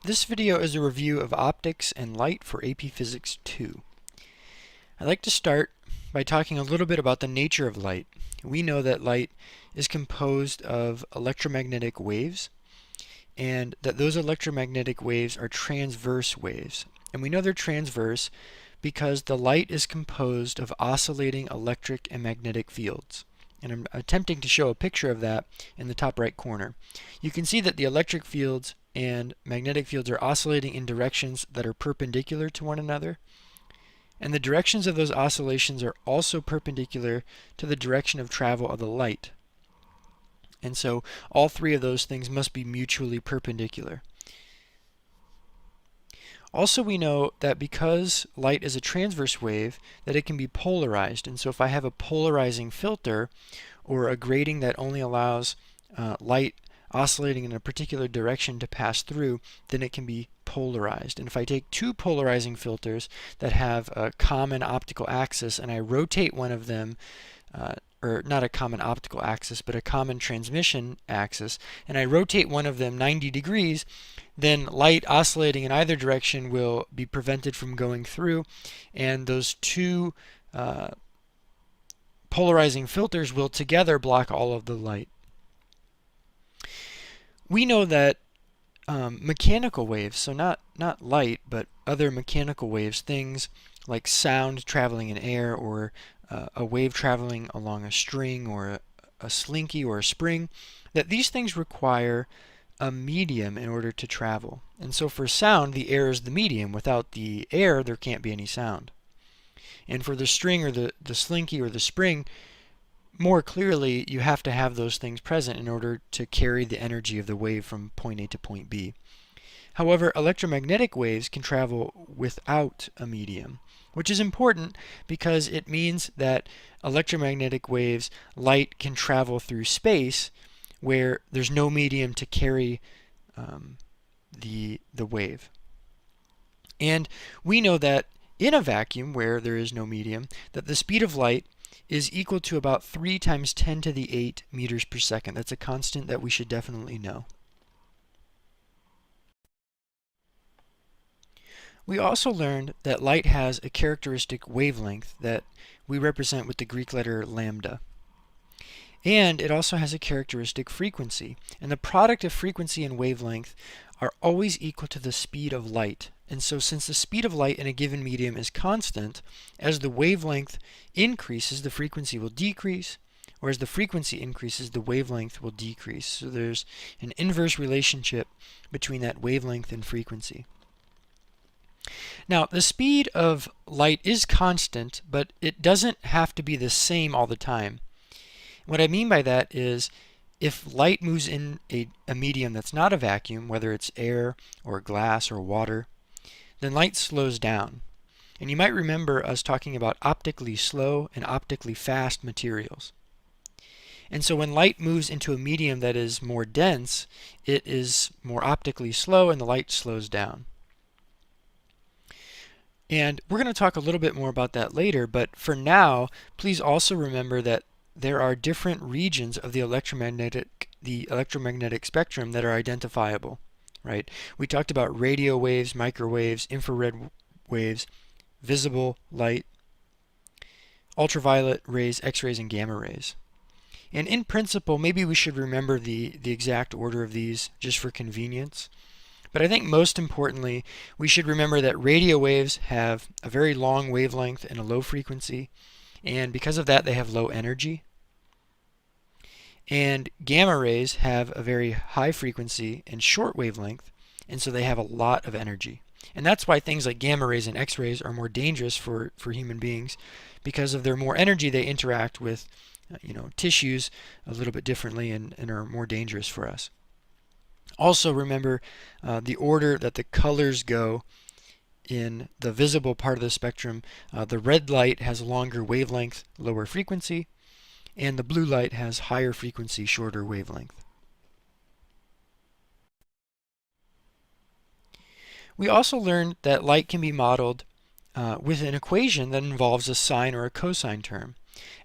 This video is a review of optics and light for AP Physics 2. I'd like to start by talking a little bit about the nature of light. We know that light is composed of electromagnetic waves, and that those electromagnetic waves are transverse waves. And we know they're transverse because the light is composed of oscillating electric and magnetic fields. And I'm attempting to show a picture of that in the top right corner. You can see that the electric fields and magnetic fields are oscillating in directions that are perpendicular to one another. And the directions of those oscillations are also perpendicular to the direction of travel of the light. And so all three of those things must be mutually perpendicular. Also, we know that because light is a transverse wave, that it can be polarized. And so if I have a polarizing filter or a grating that only allows light oscillating in a particular direction to pass through, then it can be polarized. And if I take two polarizing filters that have a common optical axis and I rotate one of them, or not a common optical axis, but a common transmission axis, and I rotate one of them 90 degrees, then light oscillating in either direction will be prevented from going through, and those two polarizing filters will together block all of the light. We know that mechanical waves, so not light, but other mechanical waves, things like sound traveling in air, or a wave traveling along a string, or a slinky, or a spring, that these things require a medium in order to travel. And so for sound, the air is the medium. Without the air, there can't be any sound. And for the string, or the slinky, or the spring, more clearly, you have to have those things present in order to carry the energy of the wave from point A to point B. However, electromagnetic waves can travel without a medium, which is important because it means that electromagnetic waves, light, can travel through space where there's no medium to carry the wave. And we know that in a vacuum where there is no medium, that the speed of light is equal to about 3 times 10 to the 8 meters per second. That's a constant that we should definitely know. We also learned that light has a characteristic wavelength that we represent with the Greek letter lambda. And it also has a characteristic frequency. And the product of frequency and wavelength are always equal to the speed of light. And so since the speed of light in a given medium is constant, as the wavelength increases, the frequency will decrease, or as the frequency increases, the wavelength will decrease. So there's an inverse relationship between that wavelength and frequency. Now, the speed of light is constant, but it doesn't have to be the same all the time. What I mean by that is, if light moves in a medium that's not a vacuum, whether it's air or glass or water, then light slows down. And you might remember us talking about optically slow and optically fast materials. And so when light moves into a medium that is more dense, it is more optically slow and the light slows down. And we're going to talk a little bit more about that later, but for now, please also remember that there are different regions of the electromagnetic spectrum that are identifiable, right? We talked about radio waves, microwaves, infrared waves, visible light, ultraviolet rays, X-rays, and gamma rays. And in principle, maybe we should remember the exact order of these just for convenience. But I think most importantly, we should remember that radio waves have a very long wavelength and a low frequency, and because of that they have low energy. And gamma rays have a very high frequency and short wavelength, and so they have a lot of energy. And that's why things like gamma rays and X-rays are more dangerous for human beings. Because of their more energy, they interact with tissues a little bit differently and are more dangerous for us. Also remember the order that the colors go in the visible part of the spectrum. The red light has a longer wavelength, lower frequency, and the blue light has higher frequency, shorter wavelength. We also learned that light can be modeled with an equation that involves a sine or a cosine term.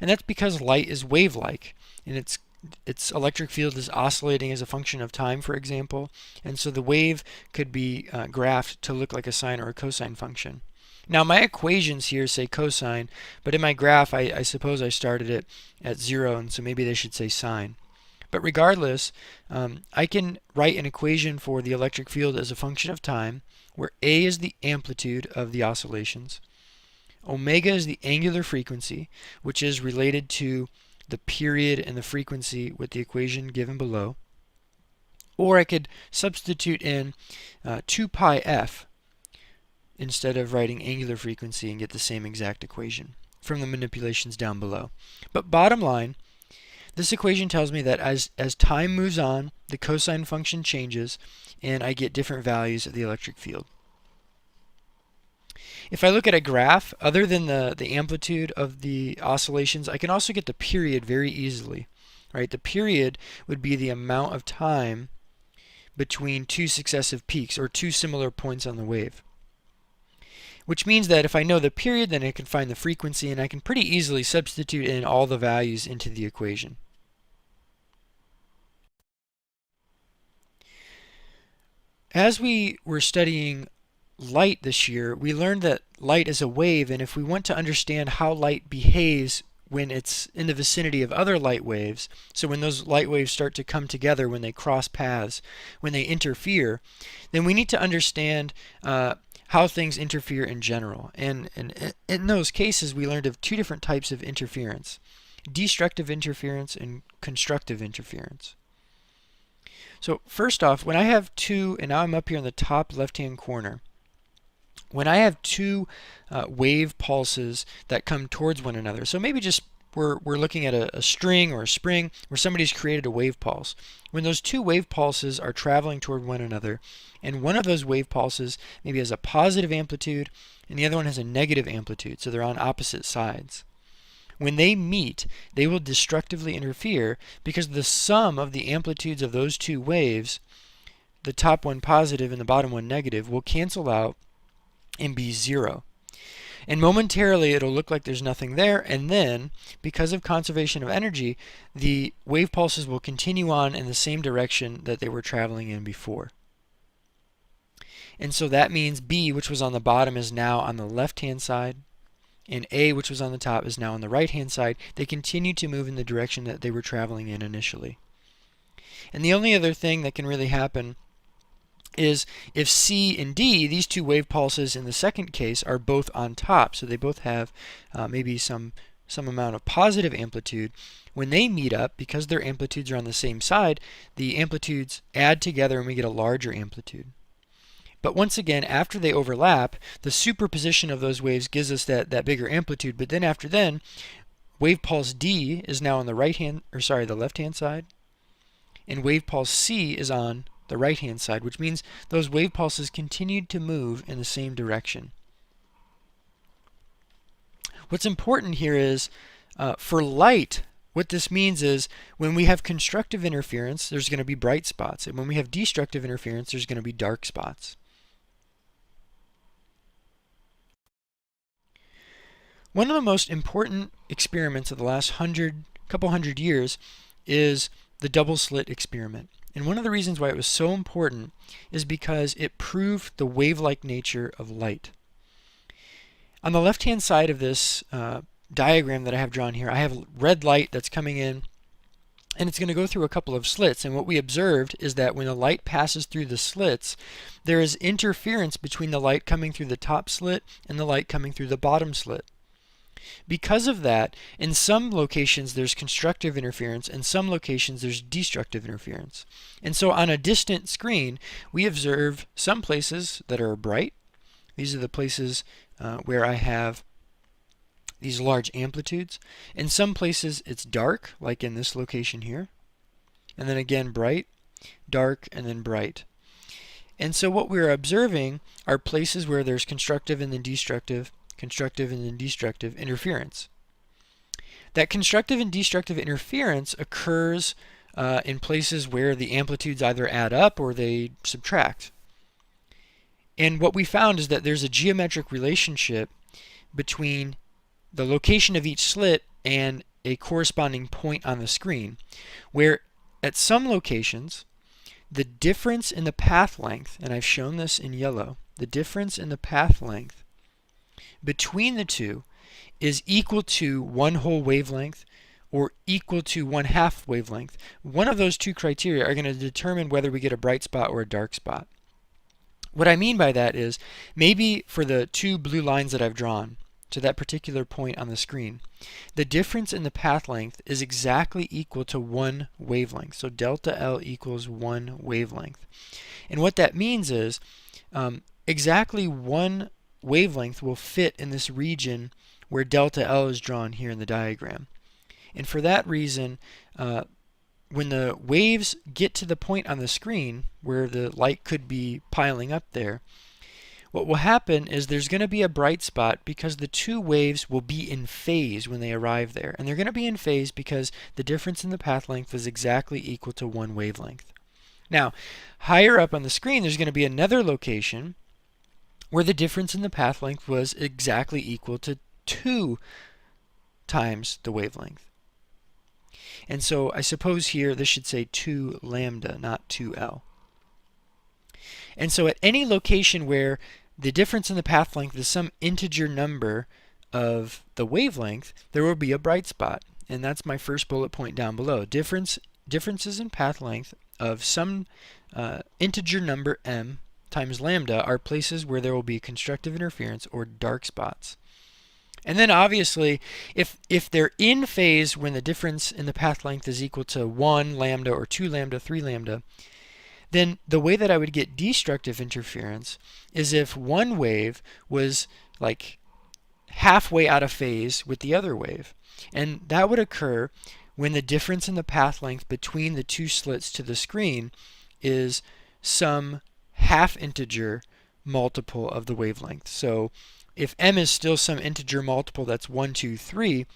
And that's because light is wave-like, and it's its electric field is oscillating as a function of time, for example, and so the wave could be graphed to look like a sine or a cosine function. Now my equations here say cosine, but in my graph I suppose I started it at 0, and so maybe they should say sine. But regardless, I can write an equation for the electric field as a function of time, where A is the amplitude of the oscillations, omega is the angular frequency, which is related to the period and the frequency with the equation given below. Or I could substitute in 2 pi f instead of writing angular frequency and get the same exact equation from the manipulations down below. But bottom line, this equation tells me that as time moves on, the cosine function changes, and I get different values of the electric field. If I look at a graph, other than the amplitude of the oscillations, I can also get the period very easily. Right? The period would be the amount of time between two successive peaks, or two similar points on the wave. Which means that if I know the period, then I can find the frequency, and I can pretty easily substitute in all the values into the equation. As we were studying light this year, we learned that light is a wave, and if we want to understand how light behaves when it's in the vicinity of other light waves, so when those light waves start to come together, when they cross paths, when they interfere, then we need to understand how things interfere in general. And in those cases, we learned of two different types of interference: destructive interference and constructive interference. So first off, when I have two, and now I'm up here in the top left-hand corner, when I have two wave pulses that come towards one another, so maybe just we're looking at a string or a spring where somebody's created a wave pulse. When those two wave pulses are traveling toward one another, and one of those wave pulses maybe has a positive amplitude and the other one has a negative amplitude, so they're on opposite sides. When they meet, they will destructively interfere because the sum of the amplitudes of those two waves, the top one positive and the bottom one negative, will cancel out and be 0. And momentarily it'll look like there's nothing there, and then, because of conservation of energy, the wave pulses will continue on in the same direction that they were traveling in before. And so that means B, which was on the bottom, is now on the left-hand side, and A, which was on the top, is now on the right-hand side. They continue to move in the direction that they were traveling in initially. And the only other thing that can really happen is if C and D, these two wave pulses in the second case, are both on top, so they both have maybe some amount of positive amplitude. When they meet up, because their amplitudes are on the same side, the amplitudes add together and we get a larger amplitude. But once again, after they overlap, the superposition of those waves gives us that bigger amplitude. But then after then, wave pulse D is now on the the left-hand side, and wave pulse C is on the right-hand side, which means those wave pulses continued to move in the same direction. What's important here is for light, what this means is when we have constructive interference, there's going to be bright spots, and when we have destructive interference, there's going to be dark spots. One of the most important experiments of the last couple hundred years is the double-slit experiment. And one of the reasons why it was so important is because it proved the wave-like nature of light. On the left-hand side of this diagram that I have drawn here, I have red light that's coming in, and it's going to go through a couple of slits. And what we observed is that when the light passes through the slits, there is interference between the light coming through the top slit and the light coming through the bottom slit. Because of that, in some locations there's constructive interference, in some locations there's destructive interference. And so on a distant screen, we observe some places that are bright. These are the places where I have these large amplitudes. In some places it's dark, like in this location here. And then again bright, dark, and then bright. And so what we're observing are places where there's constructive and then destructive, constructive and then destructive interference. That constructive and destructive interference occurs in places where the amplitudes either add up or they subtract. And what we found is that there's a geometric relationship between the location of each slit and a corresponding point on the screen where at some locations the difference in the path length, and I've shown this in yellow, the difference in the path length between the two is equal to one whole wavelength or equal to 1/2 wavelength. One of those two criteria are going to determine whether we get a bright spot or a dark spot. What I mean by that is maybe for the two blue lines that I've drawn to that particular point on the screen, the difference in the path length is exactly equal to one wavelength. So delta L equals one wavelength. And what that means is exactly one wavelength will fit in this region where delta L is drawn here in the diagram. And for that reason, when the waves get to the point on the screen where the light could be piling up there, what will happen is there's going to be a bright spot because the two waves will be in phase when they arrive there. And they're going to be in phase because the difference in the path length is exactly equal to one wavelength. Now, higher up on the screen, there's going to be another location where the difference in the path length was exactly equal to 2 times the wavelength. And so I suppose here this should say 2 lambda, not 2L. And so at any location where the difference in the path length is some integer number of the wavelength, there will be a bright spot. And that's my first bullet point down below. Differences in path length of some integer number m times lambda are places where there will be constructive interference or dark spots. And then obviously, if they're in phase when the difference in the path length is equal to 1 lambda or 2 lambda, 3 lambda, then the way that I would get destructive interference is if one wave was like halfway out of phase with the other wave. And that would occur when the difference in the path length between the two slits to the screen is some half integer multiple of the wavelength. So if m is still some integer multiple that's 1, 2, 3,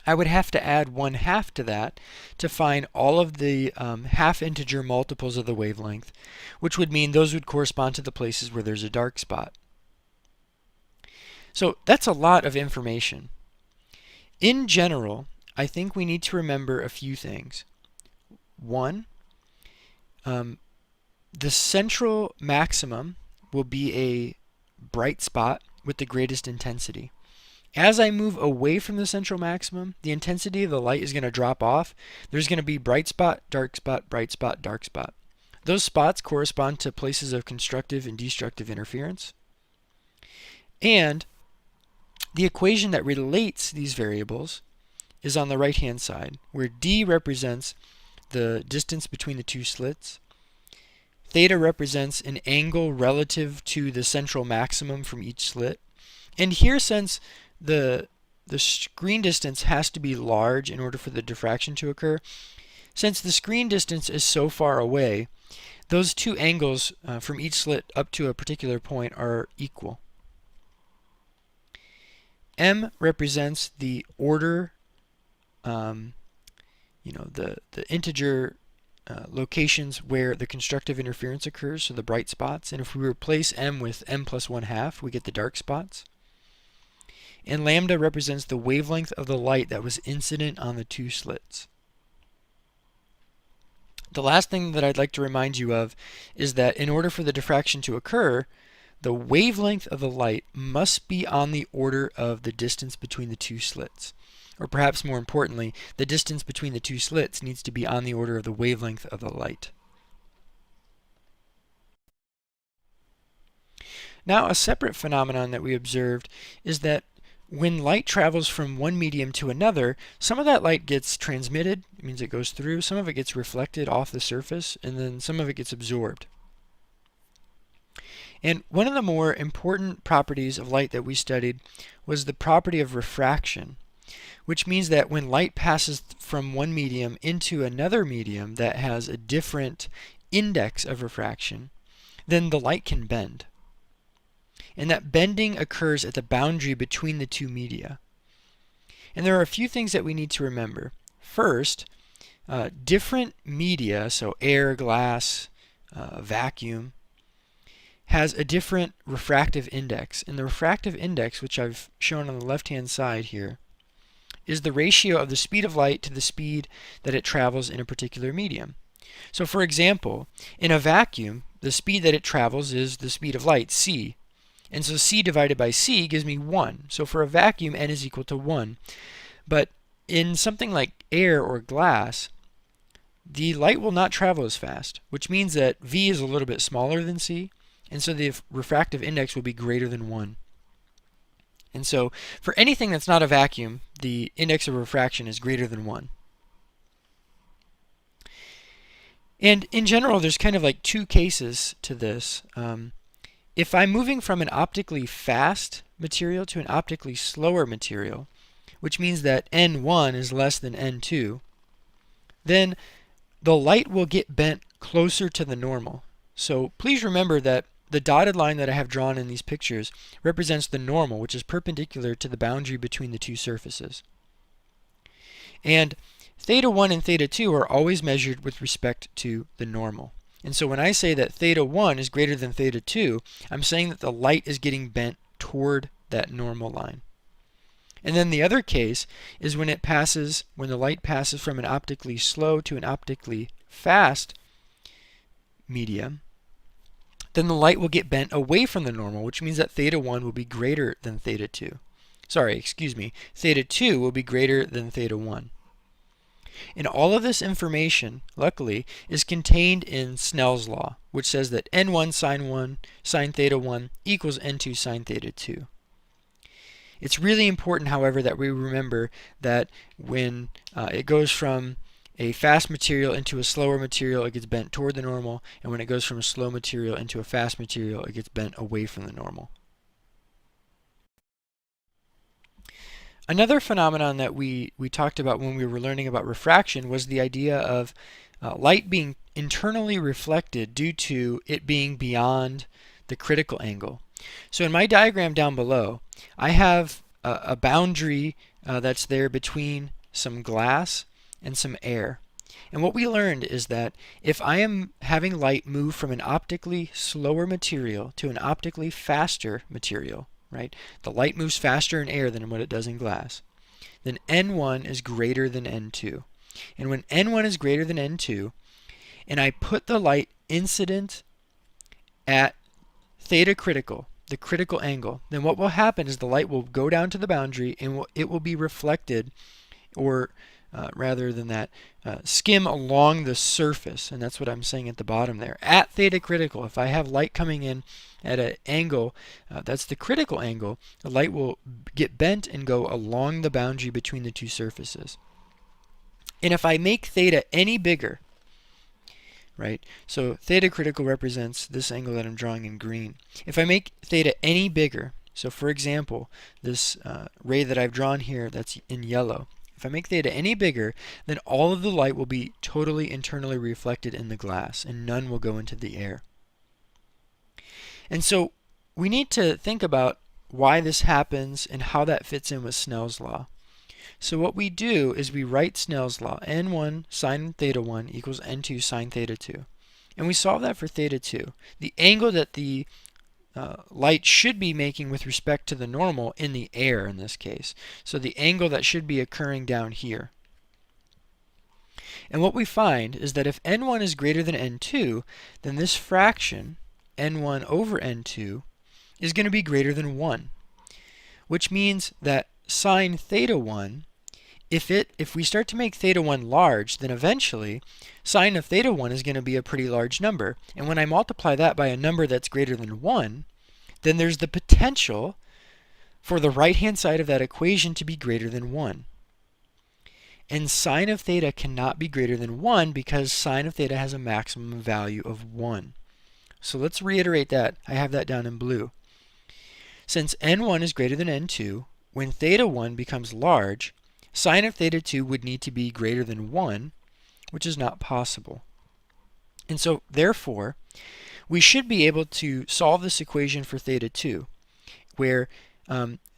I would have to add 1/2 to that to find all of the half integer multiples of the wavelength, which would mean those would correspond to the places where there's a dark spot. So that's a lot of information. In general, I think we need to remember a few things. One, the central maximum will be a bright spot with the greatest intensity. As I move away from the central maximum, the intensity of the light is going to drop off. There's going to be bright spot, dark spot, bright spot, dark spot. Those spots correspond to places of constructive and destructive interference. And the equation that relates these variables is on the right-hand side, where d represents the distance between the two slits. Theta represents an angle relative to the central maximum from each slit. And here, since the screen distance has to be large in order for the diffraction to occur, since the screen distance is so far away, those two angles from each slit up to a particular point are equal. M represents the order, the integer locations where the constructive interference occurs, so the bright spots. And if we replace m with m plus 1/2, we get the dark spots. And lambda represents the wavelength of the light that was incident on the two slits. The last thing that I'd like to remind you of is that in order for the diffraction to occur, the wavelength of the light must be on the order of the distance between the two slits. Or perhaps more importantly, the distance between the two slits needs to be on the order of the wavelength of the light. Now, a separate phenomenon that we observed is that when light travels from one medium to another, some of that light gets transmitted, it means it goes through, some of it gets reflected off the surface, and then some of it gets absorbed. And one of the more important properties of light that we studied was the property of refraction, which means that when light passes from one medium into another medium that has a different index of refraction, then the light can bend. And that bending occurs at the boundary between the two media. And there are a few things that we need to remember. First, different media, so air, glass, vacuum, has a different refractive index. And the refractive index, which I've shown on the left-hand side here, is the ratio of the speed of light to the speed that it travels in a particular medium. So for example, in a vacuum, the speed that it travels is the speed of light, c. And so c divided by c gives me 1. So for a vacuum, n is equal to 1. But in something like air or glass, the light will not travel as fast, which means that v is a little bit smaller than c, and so the refractive index will be greater than 1. And so for anything that's not a vacuum, the index of refraction is greater than 1. And in general, there's kind of like two cases to this. If I'm moving from an optically fast material to an optically slower material, which means that n1 is less than n2, then the light will get bent closer to the normal. So please remember that the dotted line that I have drawn in these pictures represents the normal, which is perpendicular to the boundary between the two surfaces. And theta 1 and theta 2 are always measured with respect to the normal. And so when I say that theta 1 is greater than theta 2, I'm saying that the light is getting bent toward that normal line. And then the other case is when the light passes from an optically slow to an optically fast medium, then the light will get bent away from the normal, which means that theta 1 will be greater than theta 2. Theta 2 will be greater than theta 1. And all of this information, luckily, is contained in Snell's law, which says that n1 sine theta 1 equals n2 sine theta 2. It's really important, however, that we remember that when it goes from a fast material into a slower material, it gets bent toward the normal, and when it goes from a slow material into a fast material, it gets bent away from the normal. Another phenomenon that we talked about when we were learning about refraction was the idea of light being internally reflected due to it being beyond the critical angle. So in my diagram down below, I have a boundary that's there between some glass and some air. And what we learned is that if I am having light move from an optically slower material to an optically faster material, right? The light moves faster in air than what it does in glass. Then n1 is greater than n2. And when n1 is greater than n2, and I put the light incident at theta critical, the critical angle, then what will happen is the light will go down to the boundary and it will be reflected, or rather than that, skim along the surface. And that's what I'm saying at the bottom there. At theta critical, if I have light coming in at an angle, that's the critical angle, the light will get bent and go along the boundary between the two surfaces. And if I make theta any bigger, right, so theta critical represents this angle that I'm drawing in green. If I make theta any bigger, so for example, this ray that I've drawn here that's in yellow, if I make theta any bigger, then all of the light will be totally internally reflected in the glass, and none will go into the air. And so we need to think about why this happens and how that fits in with Snell's law. So what we do is we write Snell's law, n1 sine theta 1 equals n2 sine theta 2. And we solve that for theta 2. The angle that the light should be making with respect to the normal in the air in this case. So the angle that should be occurring down here. And what we find is that if n1 is greater than n2, then this fraction, n1 over n2, is going to be greater than 1. Which means that sine theta 1, if we start to make theta 1 large, then eventually sine of theta 1 is going to be a pretty large number. And when I multiply that by a number that's greater than 1, then there's the potential for the right-hand side of that equation to be greater than 1. And sine of theta cannot be greater than 1 because sine of theta has a maximum value of 1. So let's reiterate that. I have that down in blue. Since n1 is greater than n2, when theta 1 becomes large, sine of theta 2 would need to be greater than 1, which is not possible. And so, therefore, we should be able to solve this equation for theta 2, where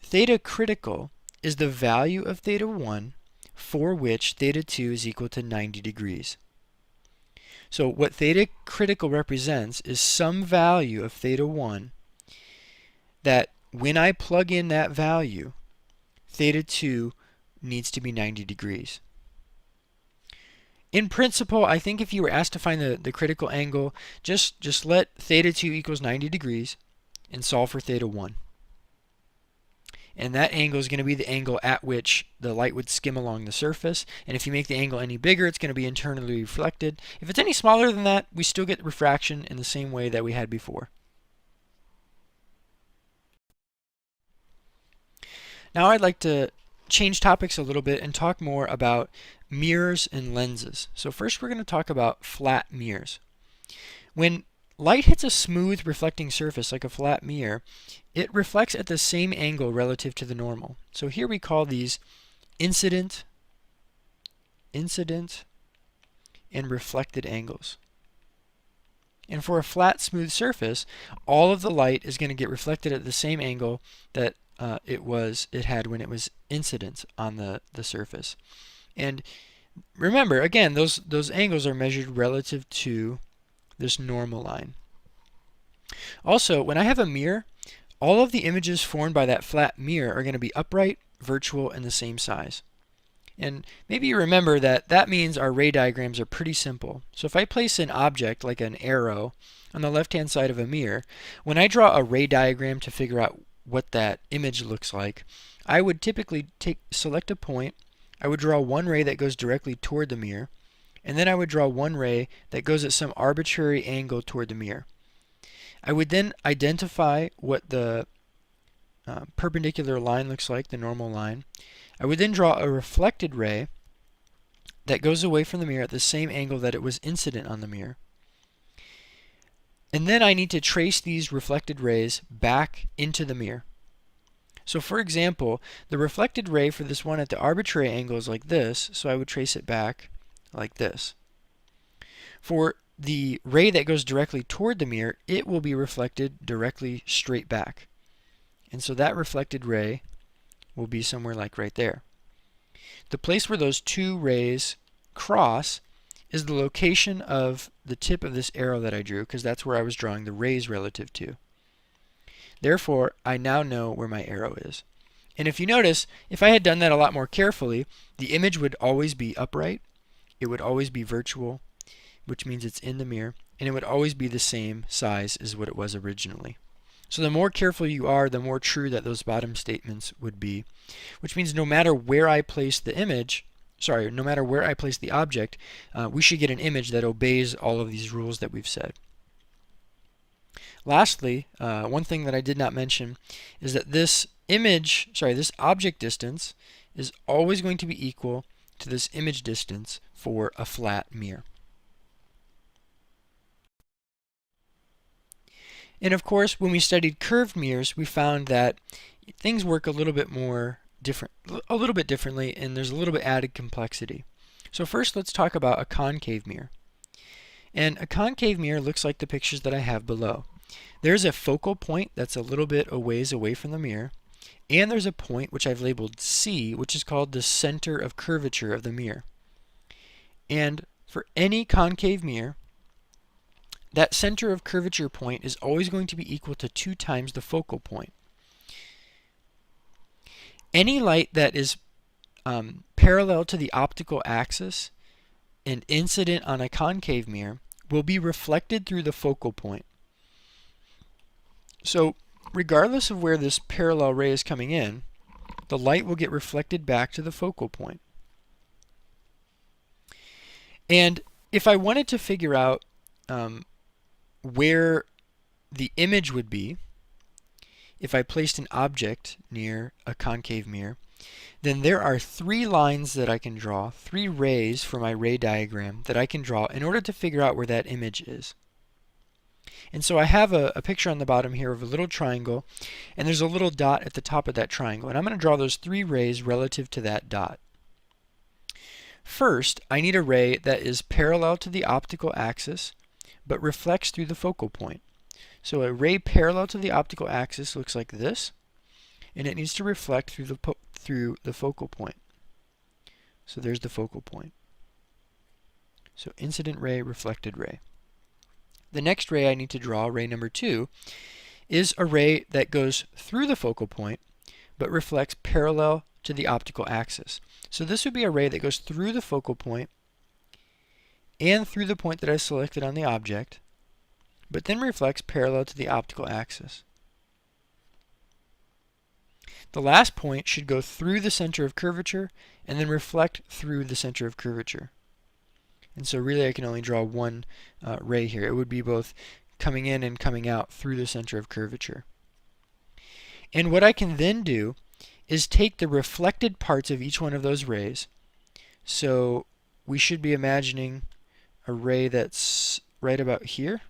theta critical is the value of theta 1 for which theta 2 is equal to 90 degrees. So what theta critical represents is some value of theta 1 that when I plug in that value, theta 2 needs to be 90 degrees. In principle, I think if you were asked to find the critical angle, just let theta 2 equals 90 degrees and solve for theta 1. And that angle is going to be the angle at which the light would skim along the surface. And if you make the angle any bigger, it's going to be internally reflected. If it's any smaller than that, we still get refraction in the same way that we had before. Now I'd like to change topics a little bit and talk more about mirrors and lenses. So first we're going to talk about flat mirrors. When light hits a smooth reflecting surface like a flat mirror, it reflects at the same angle relative to the normal. So here we call these incident, and reflected angles. And for a flat, smooth surface, all of the light is going to get reflected at the same angle that it had when it was incident on the surface. And remember, again, those angles are measured relative to this normal line. Also, when I have a mirror, all of the images formed by that flat mirror are going to be upright, virtual, and the same size. And maybe you remember that means our ray diagrams are pretty simple. So if I place an object like an arrow on the left-hand side of a mirror, when I draw a ray diagram to figure out what that image looks like, I would typically select a point, I would draw one ray that goes directly toward the mirror, and then I would draw one ray that goes at some arbitrary angle toward the mirror. I would then identify what the perpendicular line looks like, the normal line. I would then draw a reflected ray that goes away from the mirror at the same angle that it was incident on the mirror. And then I need to trace these reflected rays back into the mirror. So for example, the reflected ray for this one at the arbitrary angle is like this, so I would trace it back like this. For the ray that goes directly toward the mirror, it will be reflected directly straight back. And so that reflected ray will be somewhere like right there. The place where those two rays cross is the location of the tip of this arrow that I drew, because that's where I was drawing the rays relative to. Therefore, I now know where my arrow is. And if you notice, if I had done that a lot more carefully, the image would always be upright, it would always be virtual, which means it's in the mirror, and it would always be the same size as what it was originally. So the more careful you are, the more true that those bottom statements would be, which means no matter where I place the image, no matter where I place the object, we should get an image that obeys all of these rules that we've said. Lastly, one thing that I did not mention is that this object distance is always going to be equal to this image distance for a flat mirror. And of course, when we studied curved mirrors, we found that things work a little bit differently, and there's a little bit added complexity. So first, let's talk about a concave mirror. And a concave mirror looks like the pictures that I have below. There's a focal point that's a little bit a ways away from the mirror, and there's a point which I've labeled C, which is called the center of curvature of the mirror. And for any concave mirror, that center of curvature point is always going to be equal to 2 times the focal point. Any light that is parallel to the optical axis and incident on a concave mirror will be reflected through the focal point. So regardless of where this parallel ray is coming in, the light will get reflected back to the focal point. And if I wanted to figure out where the image would be if I placed an object near a concave mirror, then there are 3 lines that I can draw, 3 rays for my ray diagram that I can draw in order to figure out where that image is. And so I have a picture on the bottom here of a little triangle, and there's a little dot at the top of that triangle, and I'm going to draw those 3 rays relative to that dot. First, I need a ray that is parallel to the optical axis but reflects through the focal point. So a ray parallel to the optical axis looks like this, and it needs to reflect through the focal point. So there's the focal point. So incident ray, reflected ray. The next ray I need to draw, ray number 2, is a ray that goes through the focal point but reflects parallel to the optical axis. So this would be a ray that goes through the focal point and through the point that I selected on the object, but then reflects parallel to the optical axis. The last point should go through the center of curvature and then reflect through the center of curvature. And so really I can only draw one ray here. It would be both coming in and coming out through the center of curvature. And what I can then do is take the reflected parts of each one of those rays. So we should be imagining a ray that's right about here.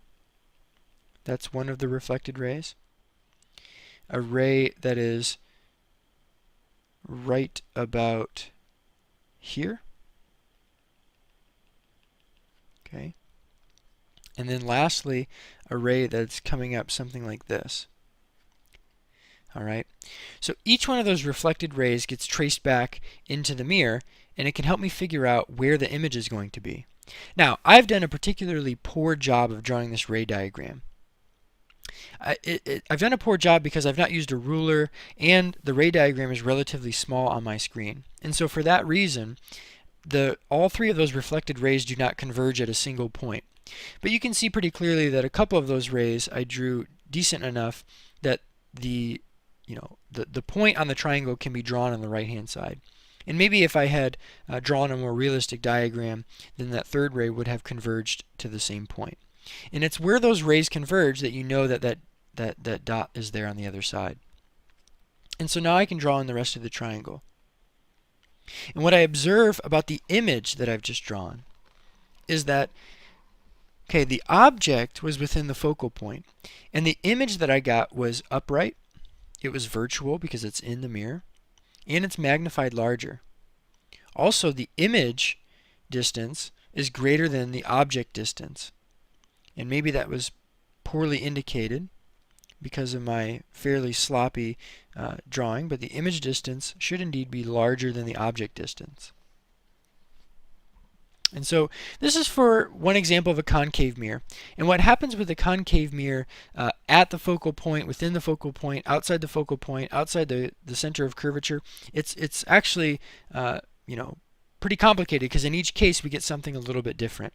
That's one of the reflected rays. A ray that is right about here. Okay. And then lastly, a ray that's coming up something like this. Alright, so each one of those reflected rays gets traced back into the mirror, and it can help me figure out where the image is going to be. Now, I've done a particularly poor job of drawing this ray diagram. I've done a poor job because I've not used a ruler, and the ray diagram is relatively small on my screen. And so for that reason, all three of those reflected rays do not converge at a single point. But you can see pretty clearly that a couple of those rays I drew decent enough that the point on the triangle can be drawn on the right hand side. And maybe if I had drawn a more realistic diagram, then that third ray would have converged to the same point. And it's where those rays converge that you know that dot is there on the other side. And so now I can draw in the rest of the triangle. And what I observe about the image that I've just drawn is that, okay, the object was within the focal point, and the image that I got was upright. It was virtual because it's in the mirror, and it's magnified larger. Also, the image distance is greater than the object distance. And maybe that was poorly indicated because of my fairly sloppy drawing, but the image distance should indeed be larger than the object distance. And so this is for one example of a concave mirror. And what happens with a concave mirror at the focal point, within the focal point, outside the focal point, outside the center of curvature, it's actually pretty complicated because in each case we get something a little bit different.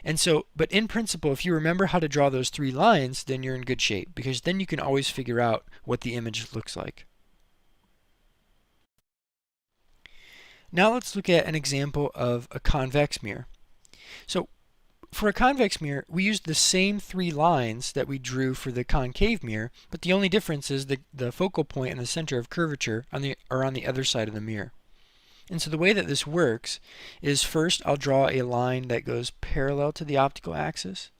And so, but in principle, if you remember how to draw those three lines, then you're in good shape, because then you can always figure out what the image looks like. Now let's look at an example of a convex mirror. So for a convex mirror, we used the same three lines that we drew for the concave mirror, but the only difference is the focal point and the center of curvature are on the other side of the mirror. And so the way that this works is first I'll draw a line that goes parallel to the optical axis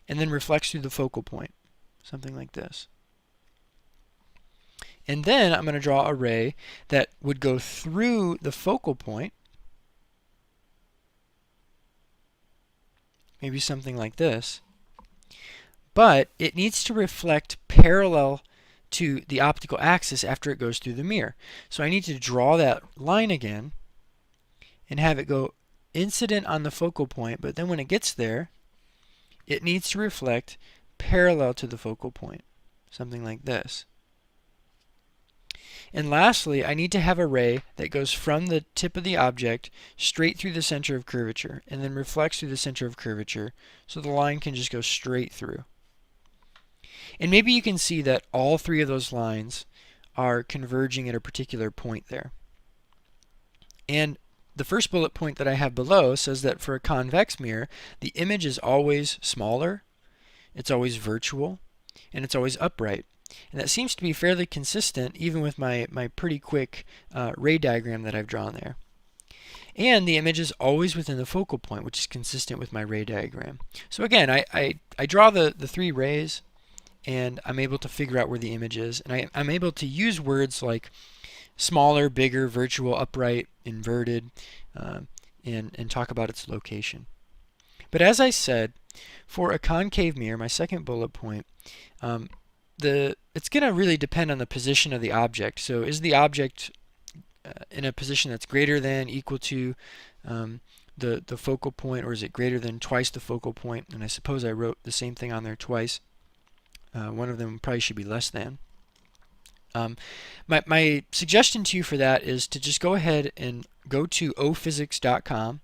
and then reflects through the focal point, something like this. And then I'm going to draw a ray that would go through the focal point, maybe something like this, but it needs to reflect parallel to the optical axis after it goes through the mirror. So I need to draw that line again and have it go incident on the focal point, but then when it gets there, it needs to reflect parallel to the focal point, something like this. And lastly, I need to have a ray that goes from the tip of the object straight through the center of curvature and then reflects through the center of curvature, so the line can just go straight through. And maybe you can see that all three of those lines are converging at a particular point there. And the first bullet point that I have below says that for a convex mirror, the image is always smaller, it's always virtual, and it's always upright. And that seems to be fairly consistent even with my pretty quick ray diagram that I've drawn there. And the image is always within the focal point, which is consistent with my ray diagram. So again, I draw the three rays, and I'm able to figure out where the image is. And I'm able to use words like smaller, bigger, virtual, upright, inverted, and talk about its location. But as I said, for a concave mirror, my second bullet point, it's going to really depend on the position of the object. So is the object in a position that's greater than, equal to the focal point, or is it greater than twice the focal point? And I suppose I wrote the same thing on there twice. One of them probably should be less than. My suggestion to you for that is to just go ahead and go to ophysics.com,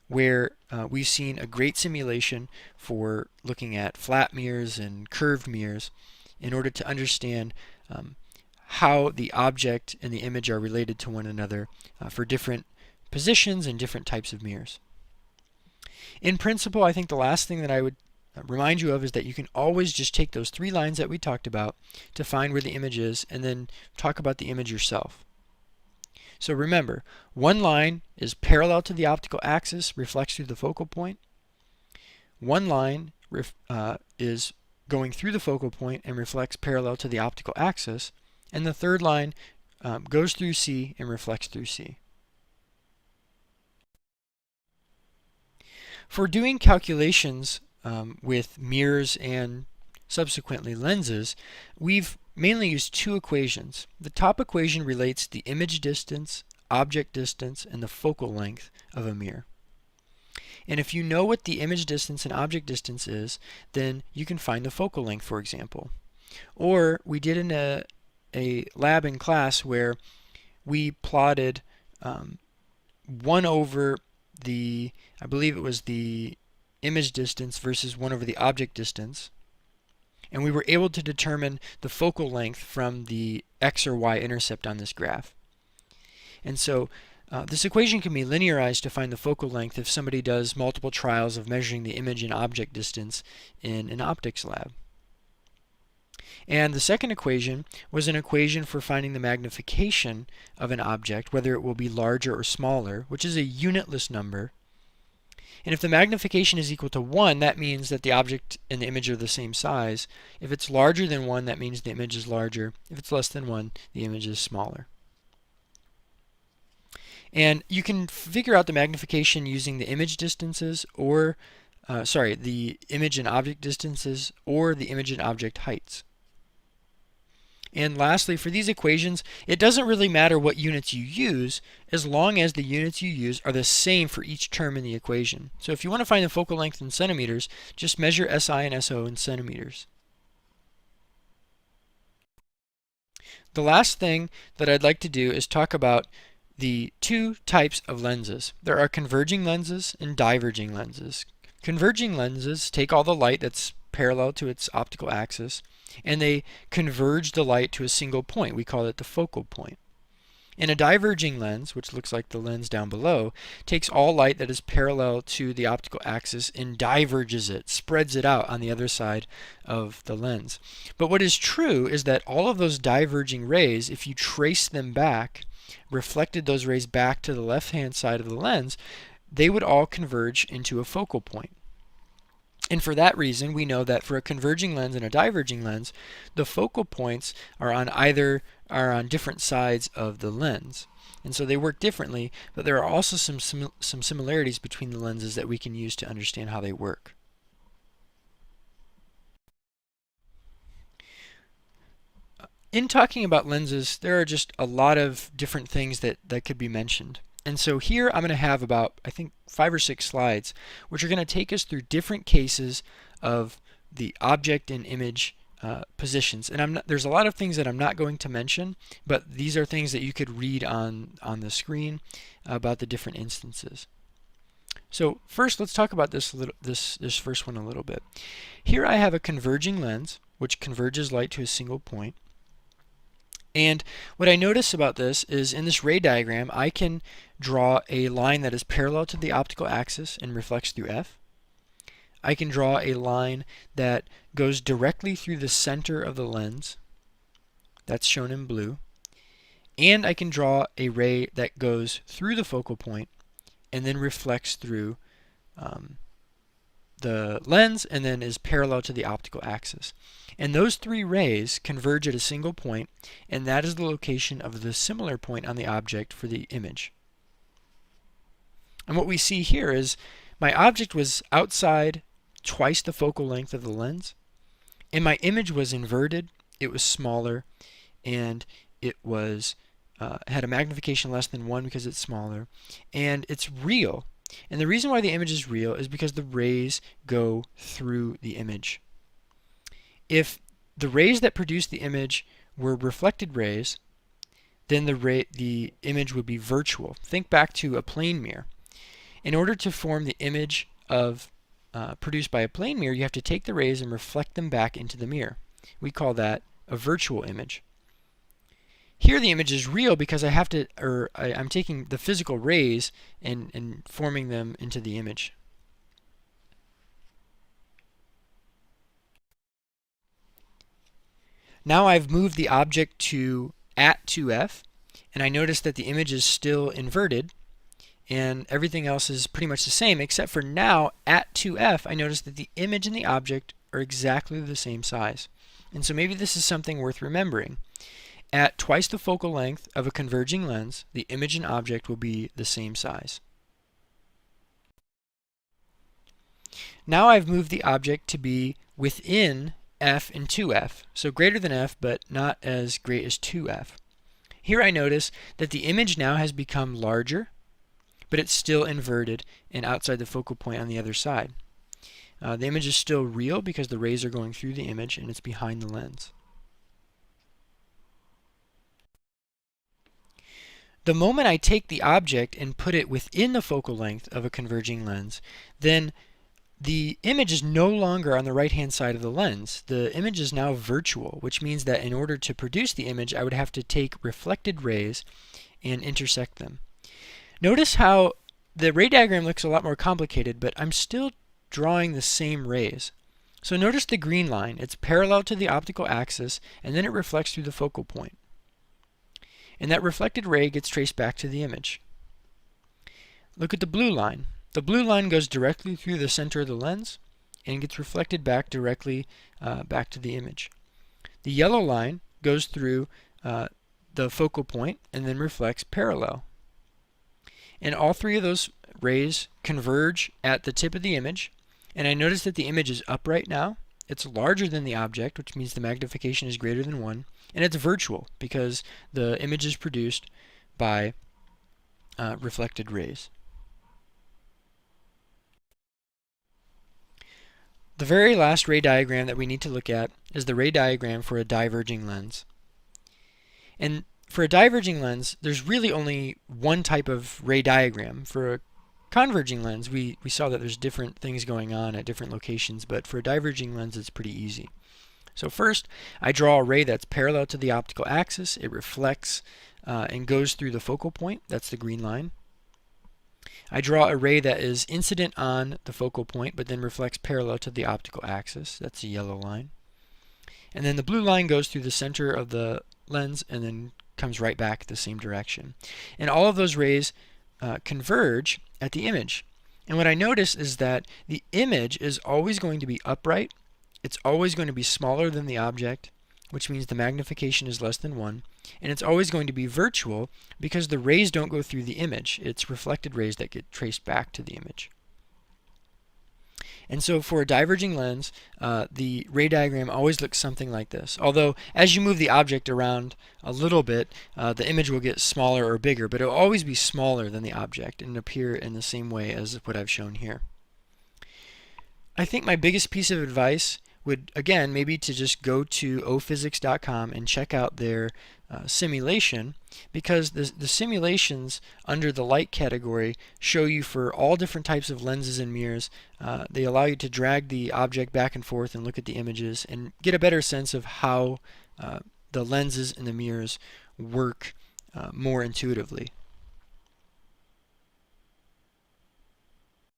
where we've seen a great simulation for looking at flat mirrors and curved mirrors in order to understand how the object and the image are related to one another for different positions and different types of mirrors. In principle, I think the last thing that I would remind you of is that you can always just take those three lines that we talked about to find where the image is and then talk about the image yourself. So remember, one line is parallel to the optical axis, reflects through the focal point. One line is going through the focal point and reflects parallel to the optical axis. And the third line goes through C and reflects through C. For doing calculations with mirrors and subsequently lenses, we've mainly used two equations. The top equation relates the image distance, object distance, and the focal length of a mirror. And if you know what the image distance and object distance is, then you can find the focal length, for example. Or we did in a lab in class where we plotted 1 over the, I believe it was the image distance versus 1 over the object distance. And we were able to determine the focal length from the x or y intercept on this graph. And so this equation can be linearized to find the focal length if somebody does multiple trials of measuring the image and object distance in an optics lab. And the second equation was an equation for finding the magnification of an object, whether it will be larger or smaller, which is a unitless number. And if the magnification is equal to 1, that means that the object and the image are the same size. If it's larger than 1, that means the image is larger. If it's less than 1, the image is smaller. And you can figure out the magnification using the image distances or, the image and object distances or the image and object heights. And lastly, for these equations, it doesn't really matter what units you use as long as the units you use are the same for each term in the equation. So if you want to find the focal length in centimeters, just measure SI and SO in centimeters. The last thing that I'd like to do is talk about the two types of lenses. There are converging lenses and diverging lenses. Converging lenses take all the light that's parallel to its optical axis, and they converge the light to a single point. We call it the focal point. And a diverging lens, which looks like the lens down below, takes all light that is parallel to the optical axis and diverges it, spreads it out on the other side of the lens. But what is true is that all of those diverging rays, if you trace them back, reflected those rays back to the left-hand side of the lens, they would all converge into a focal point. And for that reason, we know that for a converging lens and a diverging lens, the focal points are on different sides of the lens. And so they work differently, but there are also some similarities between the lenses that we can use to understand how they work. In talking about lenses, there are just a lot of different things that could be mentioned. And so here I'm going to have about, I think, 5 or 6 slides, which are going to take us through different cases of the object and image positions. And there's a lot of things that I'm not going to mention, but these are things that you could read on the screen about the different instances. So first, let's talk about this first one a little bit. Here I have a converging lens, which converges light to a single point. And what I notice about this is in this ray diagram, I can draw a line that is parallel to the optical axis and reflects through F. I can draw a line that goes directly through the center of the lens. That's shown in blue. And I can draw a ray that goes through the focal point and then reflects through the lens and then is parallel to the optical axis. And those three rays converge at a single point, and that is the location of the similar point on the object for the image. And what we see here is my object was outside twice the focal length of the lens, and my image was inverted, it was smaller, and it was had a magnification less than 1 because it's smaller, and it's real. And the reason why the image is real is because the rays go through the image. If the rays that produce the image were reflected rays, then the image would be virtual. Think back to a plane mirror. In order to form the image produced by a plane mirror, you have to take the rays and reflect them back into the mirror. We call that a virtual image. Here the image is real because I'm taking the physical rays and forming them into the image. Now I've moved the object to at 2f, and I notice that the image is still inverted, and everything else is pretty much the same, except for now at 2f, I notice that the image and the object are exactly the same size. And so maybe this is something worth remembering. At twice the focal length of a converging lens, the image and object will be the same size. Now I've moved the object to be within f and 2f, so greater than f but not as great as 2f. Here I notice that the image now has become larger, but it's still inverted and outside the focal point on the other side. The image is still real because the rays are going through the image and it's behind the lens. The moment I take the object and put it within the focal length of a converging lens, then the image is no longer on the right-hand side of the lens. The image is now virtual, which means that in order to produce the image, I would have to take reflected rays and intersect them. Notice how the ray diagram looks a lot more complicated, but I'm still drawing the same rays. So notice the green line. It's parallel to the optical axis, and then it reflects through the focal point. And that reflected ray gets traced back to the image. Look at the blue line. The blue line goes directly through the center of the lens and gets reflected back directly back to the image. The yellow line goes through the focal point and then reflects parallel. And all three of those rays converge at the tip of the image, and I notice that the image is upright now. It's larger than the object, which means the magnification is greater than 1, and it's virtual because the image is produced by reflected rays. The very last ray diagram that we need to look at is the ray diagram for a diverging lens. And for a diverging lens, there's really only one type of ray diagram. For a converging lens, we saw that there's different things going on at different locations, but for a diverging lens, it's pretty easy. So first, I draw a ray that's parallel to the optical axis. It reflects and goes through the focal point. That's the green line. I draw a ray that is incident on the focal point, but then reflects parallel to the optical axis. That's the yellow line. And then the blue line goes through the center of the lens and then comes right back the same direction. And all of those rays converge at the image. And what I notice is that the image is always going to be upright. It's always going to be smaller than the object, which means the magnification is less than 1. And it's always going to be virtual because the rays don't go through the image. It's reflected rays that get traced back to the image. And so for a diverging lens, the ray diagram always looks something like this. Although as you move the object around a little bit, the image will get smaller or bigger, but it will always be smaller than the object and appear in the same way as what I've shown here. I think my biggest piece of advice would, again, maybe to just go to ophysics.com and check out their simulation, because the simulations under the light category show you for all different types of lenses and mirrors. They allow you to drag the object back and forth and look at the images and get a better sense of how the lenses and the mirrors work more intuitively.